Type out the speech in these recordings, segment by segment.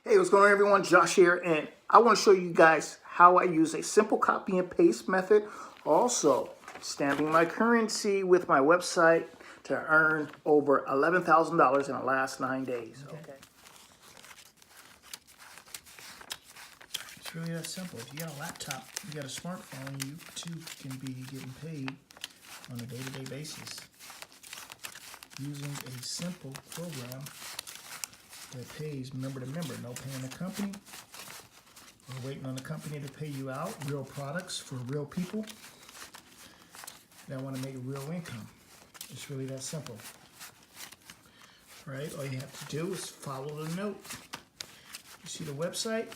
Hey, what's going on everyone? Josh here, and I want to show you guys how I use a simple copy and paste method. Also, stamping my currency with my website to earn over $11,000 in the last 9 days. Okay. It's really that simple. If you got a laptop, you got a smartphone, you too can be getting paid on a day-to-day basis using a simple program that pays member to member. No paying the company or waiting on the company to pay you out. Real products for real people that want to make real income. It's really that simple. Right? All you have to do is follow the note. You see the website?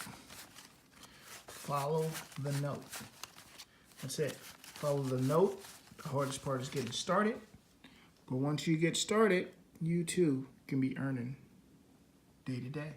Follow the note. That's it. Follow the note. The hardest part is getting started. But once you get started, you too can be earning day to day.